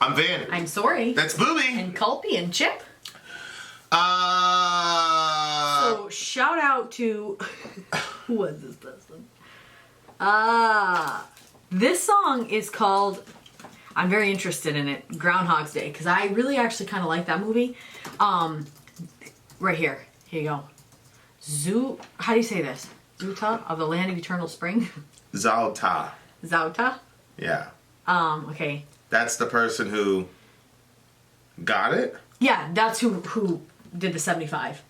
I'm Vin. I'm Sori. That's Booby. And Culpy and Chip. So shout out to who was this person? This song is called, I'm very interested in it, Groundhog's Day, because I really actually kind of like that movie. Right here. Here you go. How do you say this? Zuta of the Land of Eternal Spring? Zauta. Zauta? Yeah. Okay. That's the person who got it? Yeah, that's who did the 75.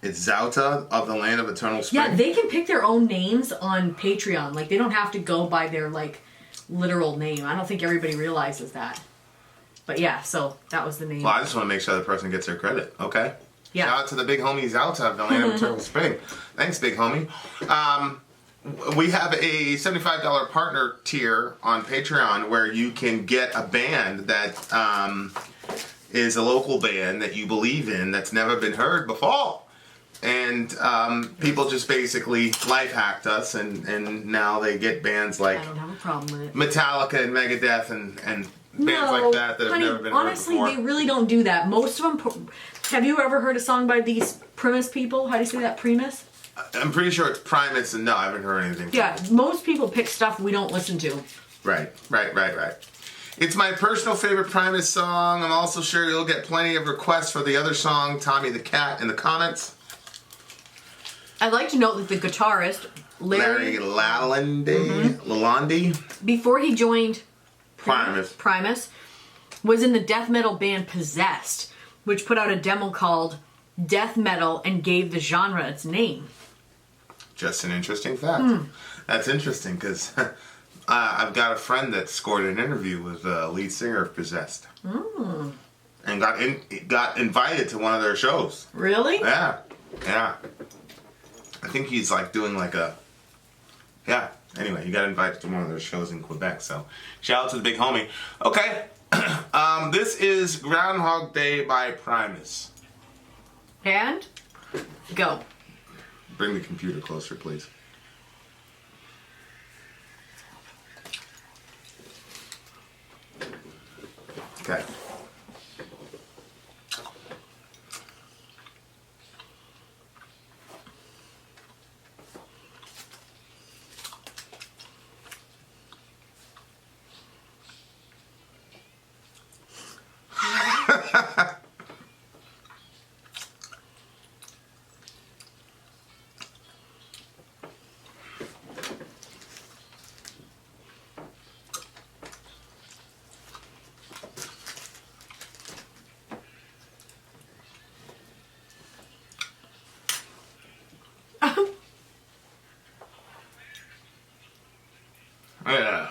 It's Zauta of the Land of Eternal Spring? Yeah, they can pick their own names on Patreon. Like, they don't have to go by their, like, literal name. I don't think everybody realizes that. But yeah, so that was the name. Well, I just want to make sure the person gets their credit. Okay. Yeah. Shout out to the big homie Zauta of the Land of Eternal Spring. Thanks, big homie. We have a $75 partner tier on Patreon where you can get a band that is a local band that you believe in that's never been heard before. And people just basically life hacked us, and now they get bands like I don't have a problem with it. Metallica and Megadeth and bands like that have never been honestly, heard before. they really don't do that. Most of them... Have you ever heard a song by these Primus people? How do you say that? Primus? I'm pretty sure it's Primus, and no, I haven't heard anything. Yeah, most people pick stuff we don't listen to. Right. It's my personal favorite Primus song. I'm also sure you'll get plenty of requests for the other song, Tommy the Cat, in the comments. I'd like to note that the guitarist, Larry Lalonde, before he joined Primus, was in the death metal band Possessed, which put out a demo called Death Metal and gave the genre its name. Just an interesting fact. That's interesting because I've got a friend that scored an interview with the lead singer of Possessed. And got invited to one of their shows. Really? Yeah. I think he's like doing like a... Yeah. Anyway, he got invited to one of their shows in Quebec, so shout out to the big homie. Okay. This is Groundhog Day by Primus. And go. Bring the computer closer, please. Okay. Yeah.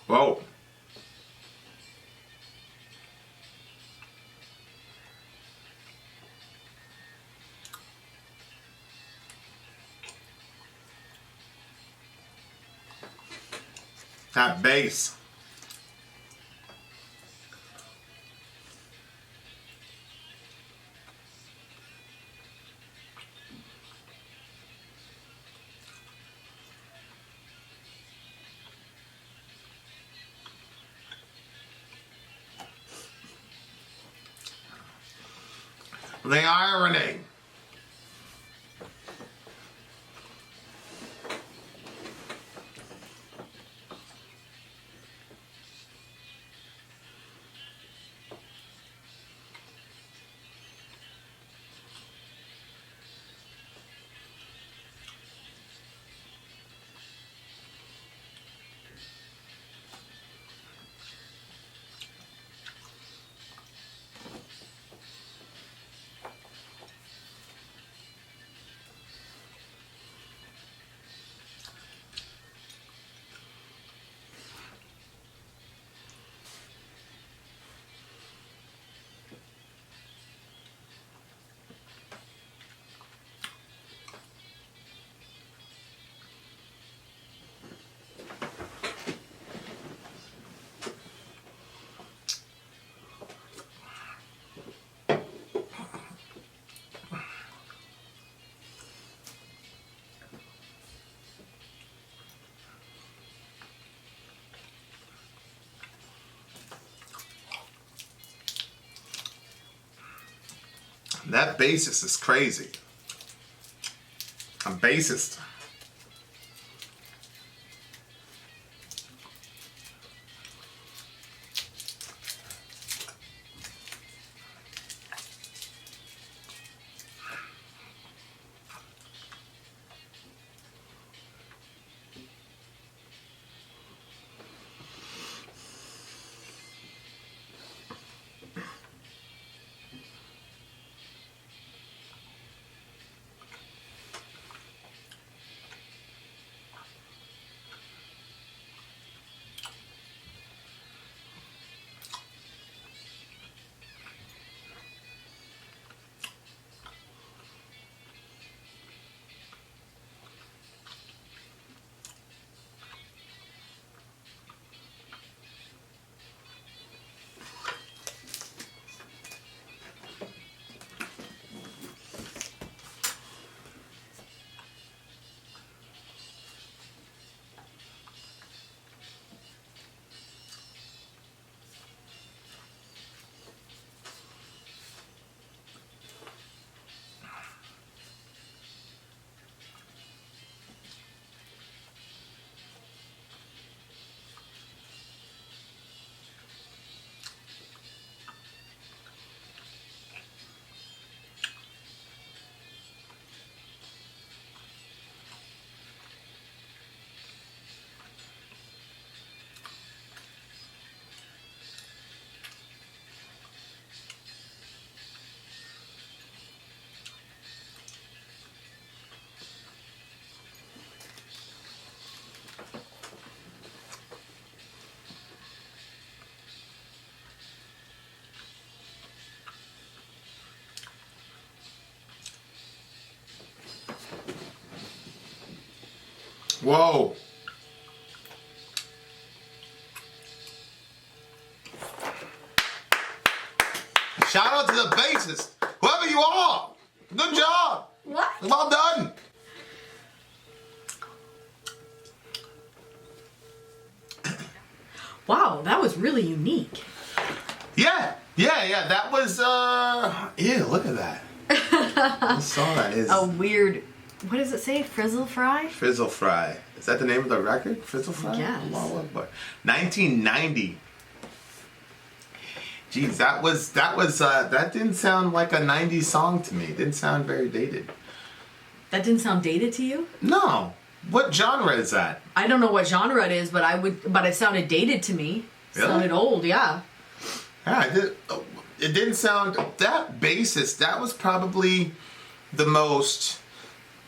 Whoa. That bass. The irony. That bassist is crazy. A bassist. Whoa. Shout out to the bassist, whoever you are. Good job. What? Well done. Wow, that was really unique. Yeah. That was, ew, look at that. I saw that. It's A weird, what does it say? Frizzle fry? Frizzle Fry. Is that the name of the record? Frizzle Fry? Yes. Allahu Akbar. 1990. Geez, that didn't sound like a 90s song to me. It didn't sound very dated. That didn't sound dated to you? No. What genre is that? I don't know what genre it is, but it sounded dated to me. Really? Sounded old, yeah. Yeah, it didn't sound, that bassist, that was probably the most,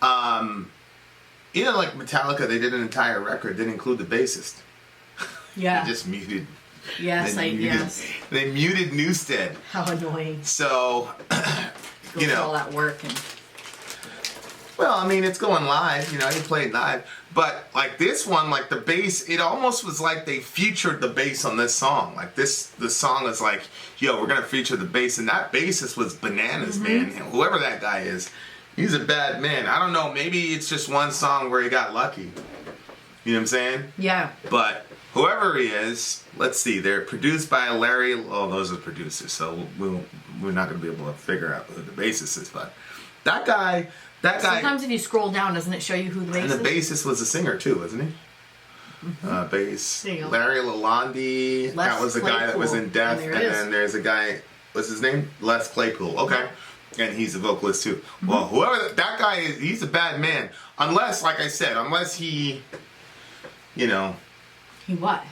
like Metallica, they did an entire record, didn't include the bassist. Yeah. He just muted. Yes, yes. They muted Newstead. How annoying. So, you know. All that work and. Well, I mean, it's going live. You know, he played live. But like this one, like the bass, it almost was like they featured the bass on this song. Like the song is like, yo, we're gonna feature the bass, and that bassist was bananas, man. And whoever that guy is, he's a bad man. I don't know. Maybe it's just one song where he got lucky. You know what I'm saying? Yeah. But whoever he is, let's see. They're produced by Larry. Oh, those are producers, so we're not gonna be able to figure out who the bassist is. But that guy. Sometimes if you scroll down, doesn't it show you who the bassist is? And the bassist was a singer too, wasn't he? Bass. Larry Lalonde. That was the guy that was in Death. And then there's a guy, what's his name? Les Claypool. Okay. And he's a vocalist too. Well, whoever that guy is, he's a bad man. Unless, like I said, unless he, you know. He what?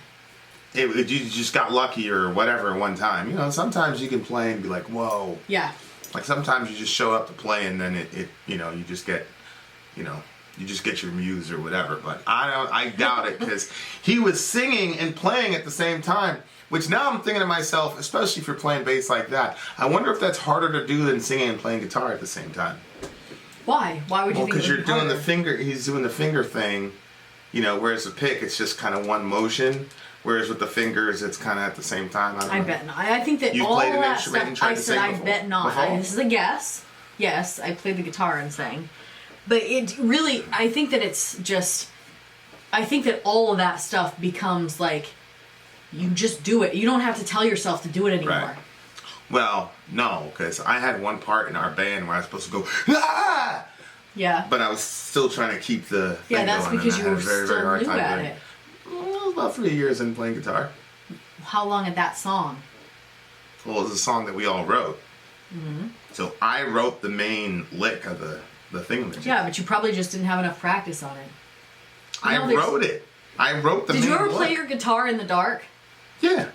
You just got lucky or whatever one time. You know, sometimes you can play and be like, whoa. Yeah. Like sometimes you just show up to play and then it you know, you just get your muse or whatever. But I doubt it, because he was singing and playing at the same time. Which now I'm thinking to myself, especially if you're playing bass like that, I wonder if that's harder to do than singing and playing guitar at the same time. Why? Why would you think? Because you're doing the finger. He's doing the finger thing, you know. Whereas the pick, it's just kind of one motion. Whereas with the fingers, it's kind of at the same time. I bet not. I think that you all played an that instrument stuff. and tried I to said sing I before? bet not. This is a guess. Yes, I played the guitar and sang, but it really. I think that it's just. I think that all of that stuff becomes like, you just do it. You don't have to tell yourself to do it anymore. Right. Well, no, because I had one part in our band where I was supposed to go, ah! Yeah. But I was still trying to keep the thing Yeah, that's going, because and you I were had a very, still very hard new time at doing it. Well, about 3 years in playing guitar. How long at that song? Well, it was a song that we all wrote. Mm-hmm. So I wrote the main lick of the thingamajig. Yeah, but you probably just didn't have enough practice on it. I wrote it. I wrote the main lick. Did you ever play your guitar in the dark? Yeah.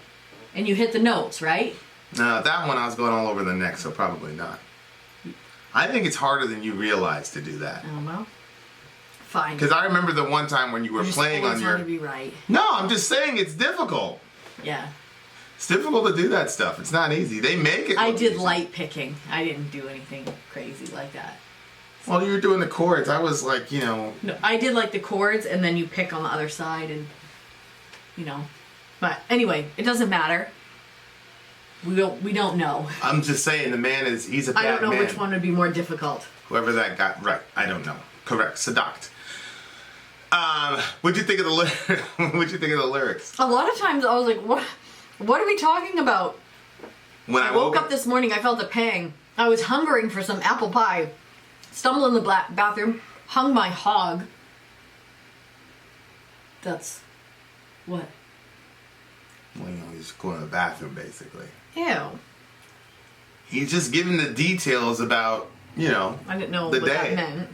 And you hit the notes, right? No, that one I was going all over the neck, so probably not. I think it's harder than you realize to do that. Oh, well. Fine. Because I remember the one time when you were playing on your... to be right. No, I'm just saying it's difficult. Yeah. It's difficult to do that stuff. It's not easy. They make it. I did light picking. I didn't do anything crazy like that. Well, you were doing the chords. I was like, you know... No, I did like the chords, and then you pick on the other side, and, you know. But anyway, it doesn't matter. We don't know. I'm just saying he's a bad man. I don't know which one would be more difficult. Whoever that got right. I don't know. Correct. Sadakt. What'd you think of the lyrics? A lot of times I was like, what are we talking about? When I woke up this morning, I felt a pang. I was hungering for some apple pie. Stumbled in the bathroom, hung my hog. That's... what? Well, you know, he's going to the bathroom, basically. Ew. He's just giving the details about, you know, I didn't know the what day. that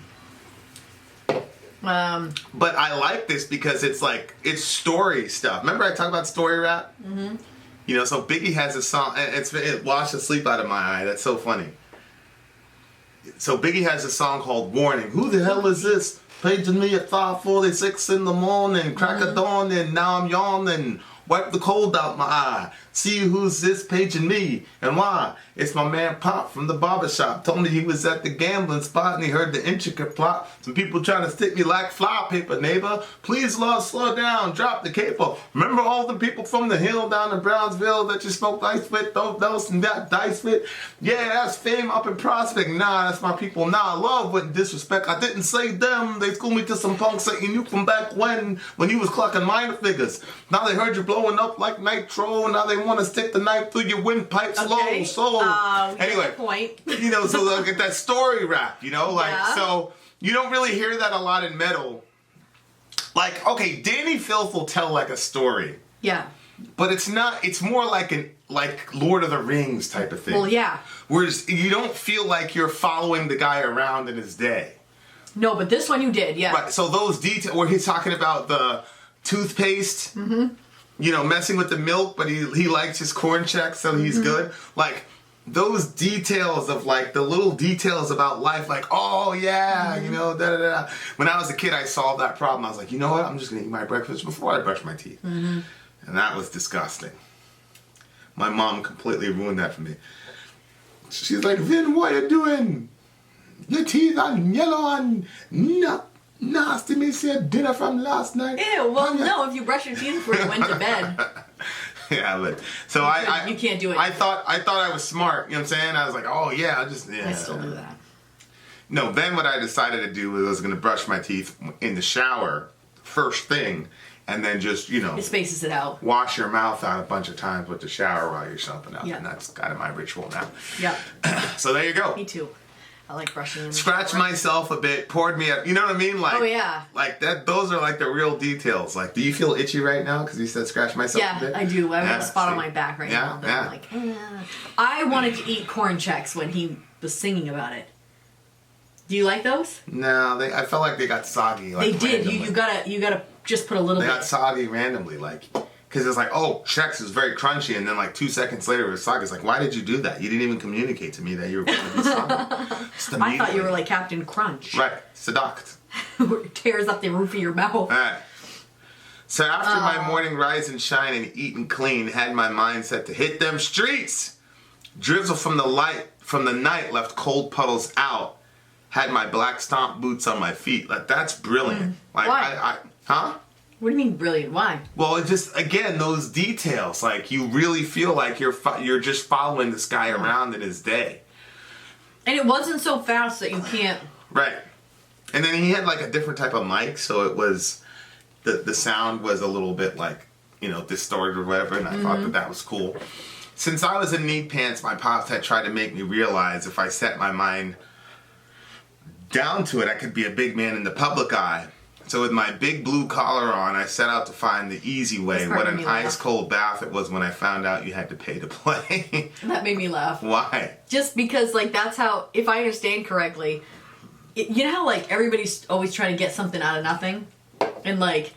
meant. But I like this because it's like, it's story stuff. Remember I talked about story rap? Mm-hmm. You know, so Biggie has a song, and it washed the sleep out of my eye. That's so funny. So Biggie has a song called Warning. Who the hell is this? Paging me at 5:46 in the morning, crack of dawn, and now I'm yawning. Wipe the cold out my eye. See who's this paging me and why. It's my man Pop from the barbershop. Told me he was at the gambling spot and he heard the intricate plot. Some people trying to stick me like fly paper, neighbor. Please, Lord, slow down. Drop the capo. Remember all the people from the hill down in Brownsville that you smoked ice with? Those and that dice with? Yeah, that's fame up in Prospect. Nah, that's my people. Nah, love wouldn't disrespect. I didn't say them. They schooled me to some punks that you knew from back when you was clocking minor figures. Now they heard you blowing up like nitro. Now they want to stick the knife through your windpipe Okay. slow. Anyway, point. You know, so look at that story rap, you know, like, Yeah. So you don't really hear that a lot in metal. Like, okay, Danny Filth will tell like a story, Yeah. but it's more like Lord of the Rings type of thing. Well, yeah. Whereas you don't feel like you're following the guy around in his day. No, but this one you did, yeah. Right, so those details, where he's talking about the toothpaste, you know, messing with the milk, but he likes his corn checks, so he's good. Like, those details of, like, the little details about life, like, oh, yeah, you know, da-da-da. When I was a kid, I solved that problem. I was like, you know what? I'm just going to eat my breakfast before I brush my teeth. And And that was disgusting. My mom completely ruined that for me. She's like, Vin, what are you doing? Your teeth are yellow and nasty. Me say dinner from last night. Ew, well, no, if you brush your teeth before you went to bed. Yeah, but so you can't do it. I thought I was smart. You know what I'm saying? I was like, oh yeah, I still do that. No, then what I decided to do was I was going to brush my teeth in the shower first thing, and then just It spaces it out. wash your mouth out a bunch of times with the shower while you're soaping up, Yeah. and that's kind of my ritual now. Yep. So there you go. Me too. I like brushing in the Scratched shower. myself a bit, poured me up. You know what I mean? Like, Oh, yeah. Like that. Those are like the real details. Like, do you feel itchy right now? Because you said scratch myself a Yeah, bit. I do. I have a spot on see? my back right Yeah, now that yeah. I'm like, I wanted to eat corn checks when he was singing about it. Do you like those? No, I felt like they got soggy. Like, They did. randomly. You gotta just put a little They bit. got soggy randomly, like, because it's like, oh, Chex is very crunchy, and then like 2 seconds later it was soggy. It's like, why did you do that? You didn't even communicate to me that you were going to be soggy. Just I thought you immediately. were like Captain Crunch. Right, seduct. Where it tears up the roof of your mouth. All right. So after my morning rise and shine and eat and clean, had my mind set to hit them streets. Drizzle from the night left cold puddles out. Had my black stomp boots on my feet. Like, that's brilliant. Like, Why? Huh? What do you mean brilliant? Why? Well, it just, again, those details, like, you really feel like you're just following this guy around in his day. And it wasn't so fast that you can't. Right. And then he had, like, a different type of mic, so it was, the sound was a little bit, like, distorted or whatever, and I thought that was cool. Since I was in knee pants, my pops had tried to make me realize if I set my mind down to it, I could be a big man in the public eye. So with my big blue collar on, I set out to find the easy way. This part What made an me laugh. ice cold bath it was when I found out you had to pay to play. That made me laugh. Why? Just because, like, that's how, if I understand correctly, you know how, like, everybody's always trying to get something out of nothing? And, like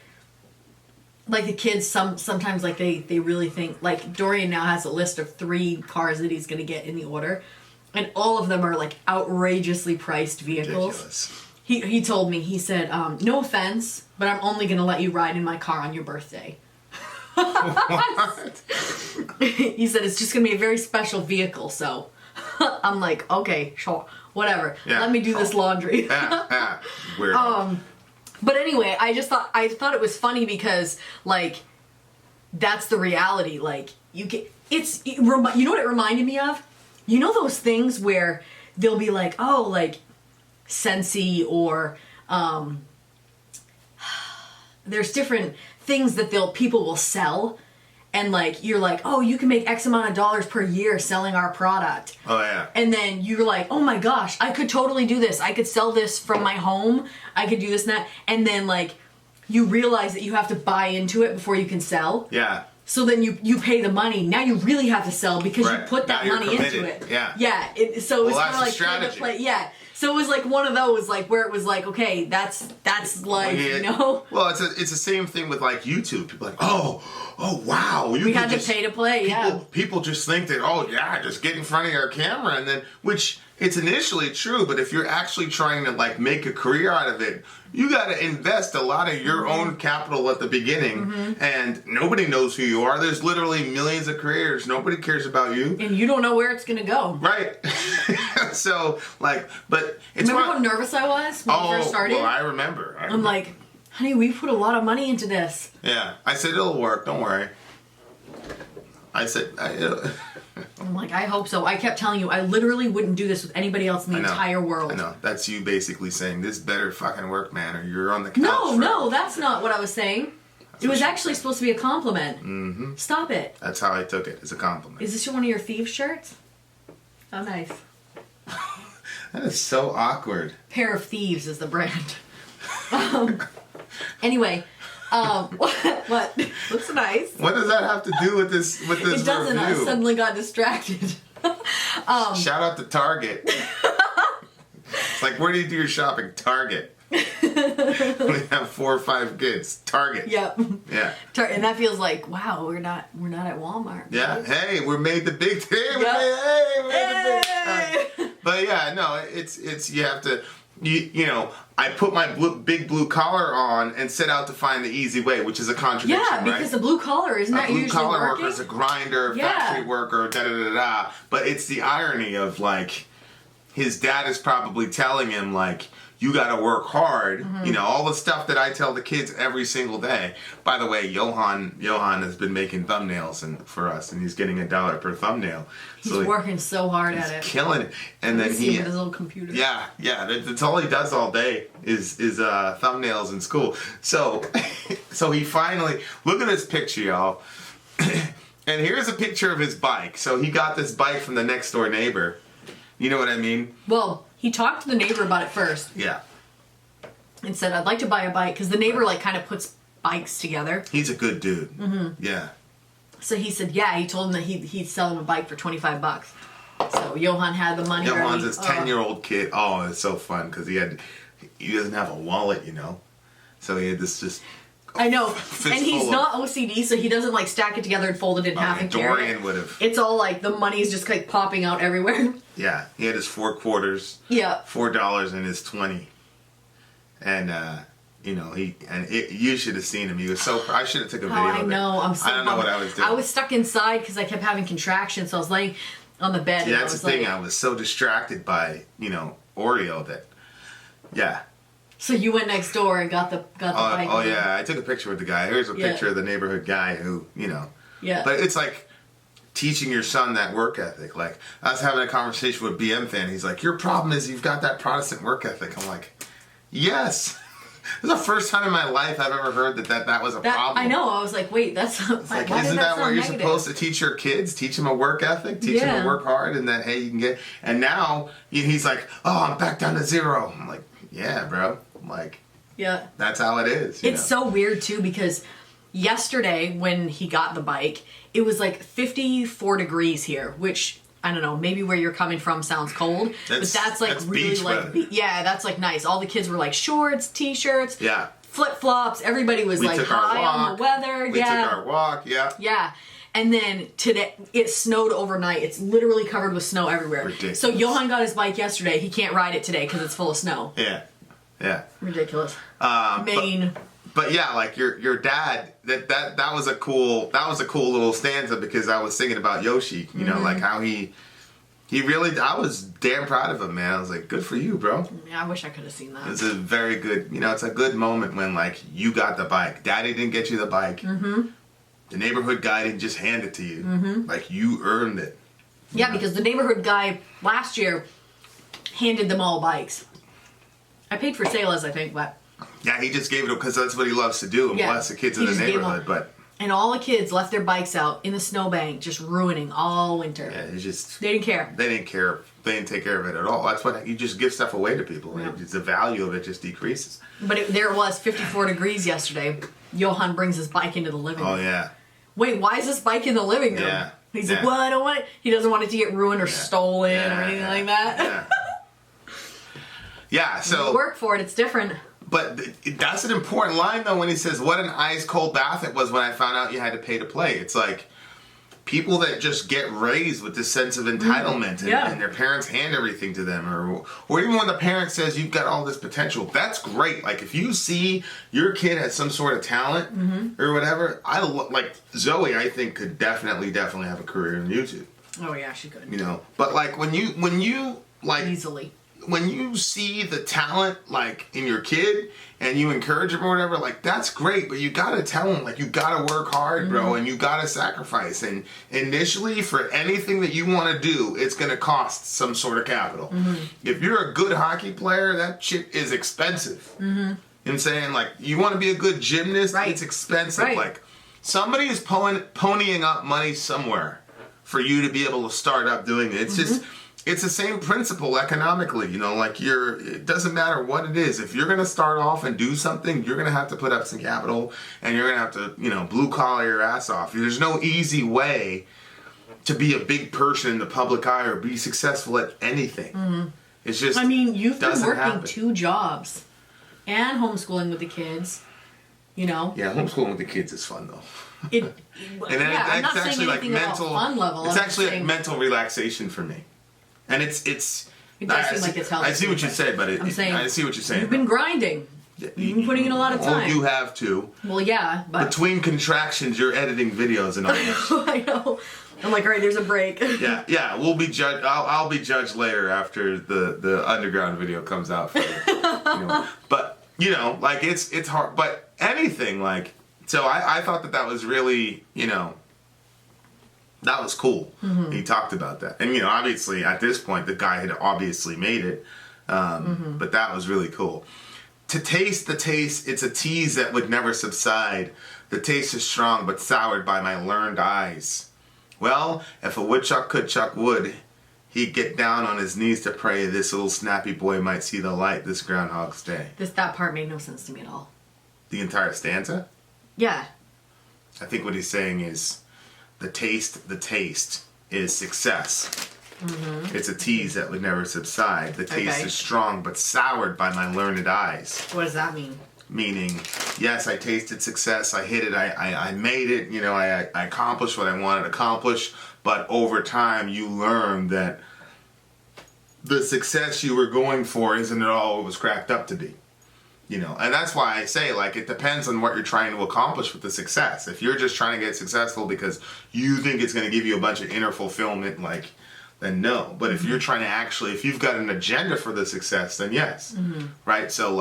the kids, sometimes, like, they really think, like, Dorian now has a list of 3 cars that he's going to get in the order. And all of them are, like, outrageously priced vehicles. Ridiculous. He told me, he said, no offense, but I'm only going to let you ride in my car on your birthday. What? He said, it's just going to be a very special vehicle, so. I'm like, okay, sure, whatever. Yeah, Let me do this laundry. Yeah. Weird. But anyway, I thought it was funny because, like, that's the reality. Like, you know what it reminded me of? You know those things where they'll be like, oh, like, Scentsy or there's different things that people will sell, and like you're like, oh, you can make X amount of dollars per year selling our product. Oh yeah. And then you're like, oh my gosh, I could totally do this. I could sell this from my home. I could do this and that. And then like you realize that you have to buy into it before you can sell. Yeah. So then you pay the money. Now you really have to sell because Right. you put that Now you're money into committed. it. Yeah. Yeah. So it was Well, kind of like that's the play to strategy. play. Yeah. So it was like one of those, like where it was like, okay, that's life, Yeah. you know. Well, it's the same thing with like YouTube. People are like, oh wow, We had to pay to play. People just think that, oh yeah, just get in front of your camera, and then, which it's initially true, but if you're actually trying to like make a career out of it, you got to invest a lot of your own capital at the beginning, and nobody knows who you are. There's literally millions of creators. Nobody cares about you. And you don't know where it's gonna go. Right. So like, but it's Remember how nervous I was when we first started? well, I remember. I'm like, honey, we put a lot of money into this. yeah. I said it'll work. Don't worry. I said, I'm like, I hope so. I kept telling you, I literally wouldn't do this with anybody else in the entire world. I know. That's you basically saying this better fucking work, man, or you're on the couch. No, that's not what I was saying. It was what she actually supposed to be a compliment. Mm-hmm. Stop it. That's how I took it, as a compliment. Is this one of your thieves shirts? Oh, nice. That is so awkward. Pair of Thieves is the brand. Anyway, what? Looks nice. What does that have to do with this? With this It doesn't. I review? suddenly got distracted. Shout out to Target. It's like, where do you do your shopping? Target. We have 4 or 5 kids. Target. Yep. Yeah. And that feels like, wow, we're not at Walmart. Yeah. Hey, we're made the big. Hey, we Yep. made the big. Hey! But yeah, no, it's you have to. you know, I put my big blue collar on and set out to find the easy way, which is a contradiction, Yeah, because right? the blue collar isn't that usually A blue collar working? worker is a grinder, factory worker, da da da da. But it's the irony of like, his dad is probably telling him like, you got to work hard. You know, all the stuff that I tell the kids every single day. By the way, Johan has been making thumbnails for us, and he's getting $1 per thumbnail. He's working so hard at it. Killing it. And then see him with his little computer. Yeah. That's all he does all day is thumbnails in school. So he finally, look at this picture, y'all. And here's a picture of his bike. So he got this bike from the next door neighbor. You know what I mean? Well, he talked to the neighbor about it first. Yeah. And said, I'd like to buy a bike, because the neighbor like kind of puts bikes together. He's a good dude. Yeah. So he said, yeah, he told him that he'd sell him a bike for $25. So Johan had the money. Johan's this 10-year-old kid. Oh, it's so fun because he doesn't have a wallet, you know. So he had this just. I know, and he's not OCD, so he doesn't like stack it together and fold it in half and carry it. Dorian would have. It's all like the money's just like popping out everywhere. Yeah, he had his 4 quarters. Yeah. $4 in his 20, and you know you should have seen him. He was so. I should have took a video. I know. Of it. I don't know what I was doing. I was stuck inside because I kept having contractions, so I was laying on the bed. See, that's the thing. I was so distracted by Oreo that. Yeah. So you went next door and got the bike. Oh yeah, I took a picture with the guy. Here's a picture of the neighborhood guy who, Yeah. But it's like teaching your son that work ethic. Like, I was having a conversation with BM fan. He's like, your problem is you've got that Protestant work ethic. I'm like, yes. This is the first time in my life I've ever heard that was a problem. I know. I was like, wait, that's it's like, isn't that what you're supposed to teach your kids? Teach them a work ethic, teach them to work hard, and that hey, you can get. And now he's like, oh, I'm back down to 0. I'm like, yeah, bro. Like, yeah, that's how it is. It's so weird too because yesterday when he got the bike, it was like 54 degrees here, which I don't know, maybe where you're coming from sounds cold, but that's like really like that's like nice. All the kids were like shorts, t-shirts, flip flops. Everybody was like high on the weather. We took our walk. Yeah. And then today, it snowed overnight. It's literally covered with snow everywhere. Ridiculous. So Johan got his bike yesterday. He can't ride it today because it's full of snow. Yeah. Ridiculous. Maine. But yeah, like your dad, that was a cool little stanza because I was thinking about Yoshi, you know, like how he really, I was damn proud of him, man. I was like, good for you, bro. Yeah, I wish I could have seen that. It's a very good, it's a good moment when like you got the bike. Daddy didn't get you the bike. The neighborhood guy didn't just hand it to you. Like you earned it. Yeah, because the neighborhood guy last year handed them all bikes. I paid for Sailors, I think, but... Yeah, he just gave it because that's what he loves to do and bless the kids in the neighborhood, but... And all the kids left their bikes out in the snowbank, just ruining all winter. Yeah, they didn't care. They didn't care. They didn't take care of it at all. That's what you just give stuff away to people. Yeah. The value of it just decreases. But there it was, 54 degrees yesterday. Johan brings his bike into the living room. Oh, yeah. Wait, why is this bike in the living room? Yeah. He's like, well, I don't want it. He doesn't want it to get ruined or stolen or anything like that. Yeah. Yeah, so... You work for it, it's different. But that's an important line, though, when he says, what an ice-cold bath it was when I found out you had to pay to play. It's like, people that just get raised with this sense of entitlement and their parents hand everything to them. Or even when the parent says, you've got all this potential, that's great. Like, if you see your kid has some sort of talent or whatever, like, Zoe, I think, could definitely have a career in YouTube. Oh, yeah, she could. But, like, when you like... Easily. When you see the talent, like, in your kid, and you encourage him or whatever, like, that's great, but you gotta tell him, like, you gotta work hard, bro, and you gotta sacrifice, and initially, for anything that you want to do, it's gonna cost some sort of capital. If you're a good hockey player, that shit is expensive. And saying, like, you want to be a good gymnast, it's expensive. Like, somebody is ponying up money somewhere for you to be able to start up doing it. It's just... It's the same principle economically, like it doesn't matter what it is. If you're going to start off and do something, you're going to have to put up some capital and you're going to have to, blue collar your ass off. There's no easy way to be a big person in the public eye or be successful at anything. It's just, you've been working 2 jobs and homeschooling with the kids, Yeah, homeschooling with the kids is fun though. And then I'm not saying anything about fun level. It's actually like mental relaxation for me. And it's It does seem like it's healthy. I see what you said, but I'm saying, I see what you're saying. You've been grinding. You've been putting in a lot of time. Oh, you have to. Well, yeah, but between contractions, you're editing videos and all that. I know. I'm like, all right, there's a break. Yeah. We'll be judged. I'll be judged later after the underground video comes out. But like it's hard. But anything like so, I thought that was really that was cool. Mm-hmm. He talked about that, and obviously at this point the guy had obviously made it, but that was really cool. To taste the taste, it's a tease that would never subside. The taste is strong but soured by my learned eyes. Well, if a woodchuck could chuck wood, he'd get down on his knees to pray this little snappy boy might see the light this Groundhog's Day. That part made no sense to me at all. The entire stanza? Yeah. I think what he's saying is the taste is success. Mm-hmm. It's a tease that would never subside. The taste is strong but soured by my learned eyes. What does that mean? Meaning, yes, I tasted success. I hit it. I made it. I accomplished what I wanted to accomplish. But over time, you learn that the success you were going for isn't at all what it was cracked up to be. And that's why I say, it depends on what you're trying to accomplish with the success. If you're just trying to get successful because you think it's going to give you a bunch of inner fulfillment, then no. But if you're trying to if you've got an agenda for the success, then yes. Mm-hmm. Right? So,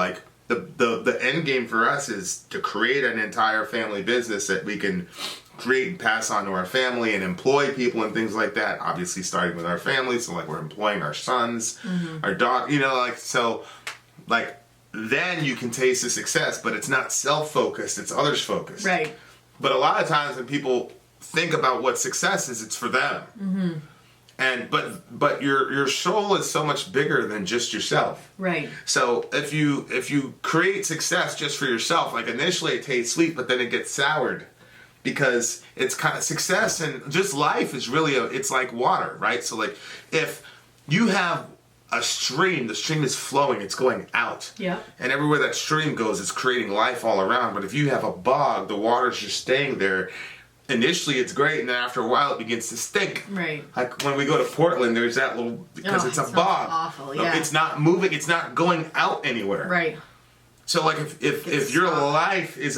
the end game for us is to create an entire family business that we can create and pass on to our family and employ people and things like that. Obviously, starting with our family. So, we're employing our sons, our daughter, then you can taste the success, but it's not self-focused, it's others-focused. Right. But a lot of times when people think about what success is, it's for them. Mm-hmm. And but your soul is so much bigger than just yourself. Right. So if you create success just for yourself, initially it tastes sweet, but then it gets soured. Because it's kind of success and just life is really it's like water, right? So if you have a stream, the stream is flowing, it's going out. Yeah. And everywhere that stream goes, it's creating life all around. But if you have a bog, the water's just staying there. Initially, it's great, and then after a while, it begins to stink. Right. Like when we go to Portland, there's that little because it's a bog. Awful. Yeah. It's not moving. It's not going out anywhere. Right. So if your life is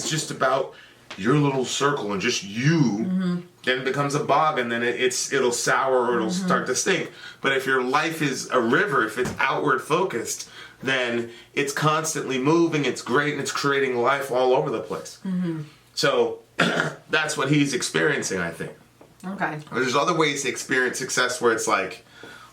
just about your little circle and just you, then it becomes a bog, and then it'll sour or it'll start to stink. But if your life is a river, if it's outward focused, then it's constantly moving. It's great, and it's creating life all over the place. Mm-hmm. So that's what he's experiencing, I think. Okay. There's other ways to experience success where it's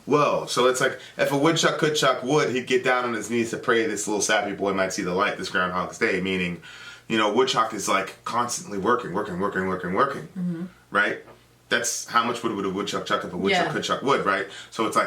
whoa. So it's if a woodchuck could chuck wood, he'd get down on his knees to pray this little sappy boy might see the light this Groundhog's Day, meaning, woodchuck is constantly working, mm-hmm. right? That's how much wood would a woodchuck chuck if a woodchuck could chuck wood, right? So it's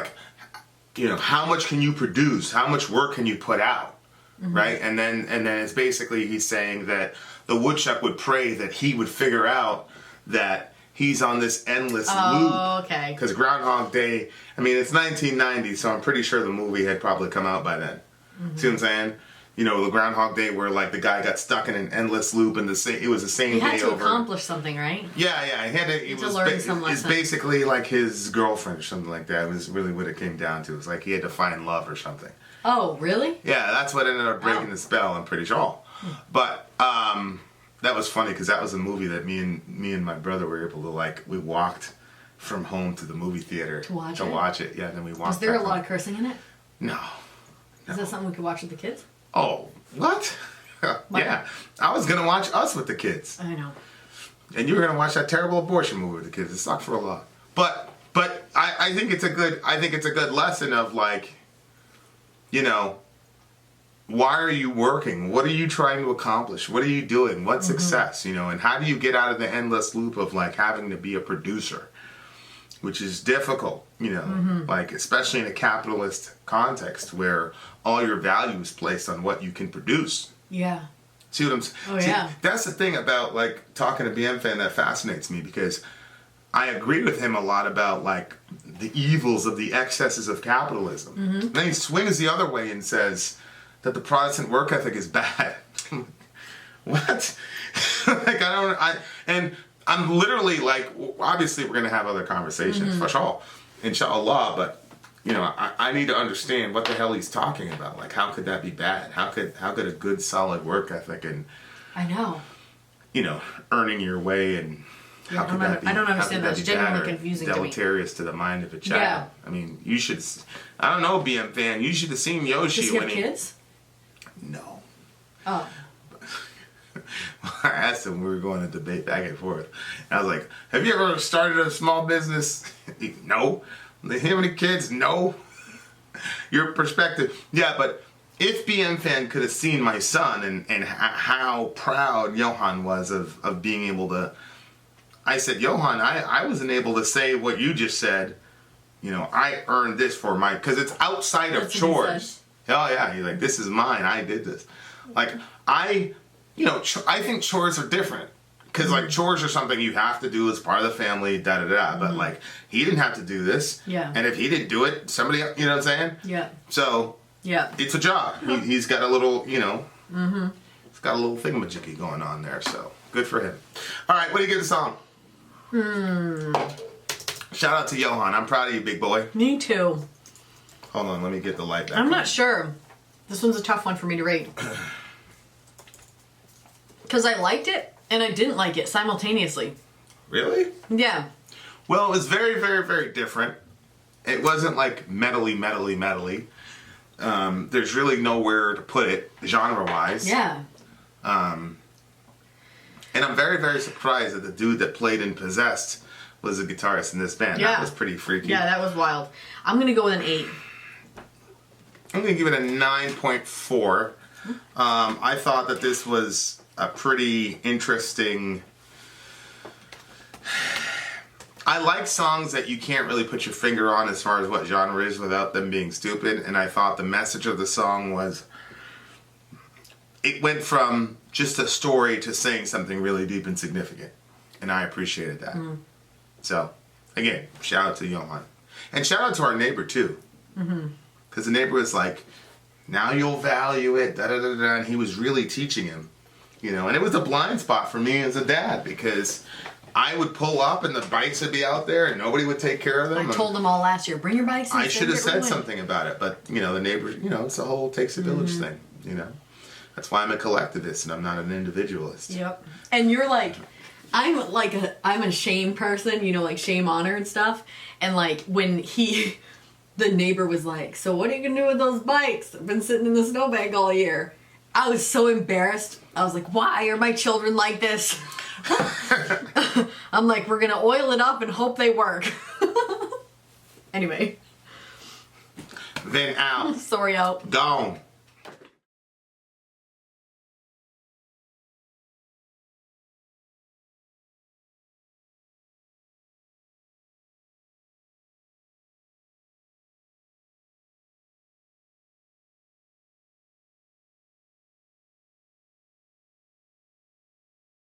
how much can you produce? How much work can you put out, mm-hmm. right? And then it's basically he's saying that the woodchuck would pray that he would figure out that he's on this endless loop. Oh, okay. Because Groundhog Day, it's 1990, so I'm pretty sure the movie had probably come out by then. Mm-hmm. See what I'm saying? The Groundhog Day where the guy got stuck in an endless loop and it was the same day over. He had to accomplish something, right? Yeah. He had to. It was learn some lesson. It's basically his girlfriend or something like that. It was really what it came down to. It was he had to find love or something. Oh, really? Yeah, that's what ended up breaking the spell. I'm pretty sure. But that was funny because that was a movie that me and my brother were able to we walked from home to the movie theater to watch it. Yeah, and then we walked. Was there a lot of cursing in it? No. Is that something we could watch with the kids? Oh, what? Yeah, I was gonna watch Us with the kids. I know. And you were gonna watch that terrible abortion movie with the kids. It sucked for a lot. But I think it's a good lesson of why are you working? What are you trying to accomplish? What are you doing? What's success? And how do you get out of the endless loop of having to be a producer, which is difficult, especially in a capitalist context where all your value is placed on what you can produce. Yeah. See what I'm saying? Oh, yeah. That's the thing about talking to BM Fan that fascinates me because I agree with him a lot about the evils of the excesses of capitalism. Mm-hmm. Then he swings the other way and says that the Protestant work ethic is bad. What? I'm literally obviously we're gonna have other conversations for sure, inshallah. But you know, I need to understand what the hell he's talking about. Like, how could that be bad? How could a good solid work ethic and, I know. you know, earning your way and Yeah, I don't understand that. It's genuinely confusing to me. Deleterious to the mind of a child. Yeah. I mean, you should. I don't know, BM fan. You should have seen Yoshi Does he when have kids? No. Oh. I asked him. We were going to debate back and forth. And I was like, "Have you ever started a small business?" No. How many kids? No. Your perspective. Yeah, but if BM fan could have seen my son and how proud Johan was of being able to. I said, Johan, I wasn't able to say what you just said. You know, I earned this for my, because it's outside of chores. Oh yeah, he's like, this is mine. I did this. Like I think chores are different. Because like chores are something you have to do as part of the family, da da da. But like he didn't have to do this. Yeah. And if he didn't do it, somebody, you know what I'm saying? Yeah. So yeah, it's a job. He's got a little, you know, he's got a little thingamajiggy going on there. So good for him. All right, what do you give the song? Shout out to Johan. I'm proud of you, big boy. Me too. Hold on, let me get the light back. I'm not sure. This one's a tough one for me to rate. Because I liked it and I didn't like it simultaneously. Really? Yeah. Well, it was very, very, very different. It wasn't like metally. There's really nowhere to put it genre-wise. Yeah. And I'm very, very surprised that the dude that played in Possessed was a guitarist in this band. Yeah. That was pretty freaky. Yeah, that was wild. I'm going to go with an 8. I'm going to give it a 9.4. I thought that this was a pretty interesting... I like songs that you can't really put your finger on as far as what genre is without them being stupid. And I thought the message of the song was... It went from just a story to saying something really deep and significant. And I appreciated that. So, again, shout out to Johan. And shout out to our neighbor, too. Because the neighbor was like, now you'll value it, da-da-da-da. And he was really teaching him. You know, and it was a blind spot for me as a dad. Because I would pull up and the bikes would be out there and nobody would take care of them. I told them all last year, bring your bikes in. I should have said something about it. But, you know, the neighbor, you know, it's a whole takes a village thing, you know. That's why I'm a collectivist and I'm not an individualist. Yep. And you're like, I'm a shame person, you know, like shame, honor and stuff. And like when the neighbor was like, so what are you going to do with those bikes? I've been sitting in the snowbank all year. I was so embarrassed. I was like, why are my children like this? I'm like, we're going to oil it up and hope they work. Anyway. Vin out. Sorry out. Gone.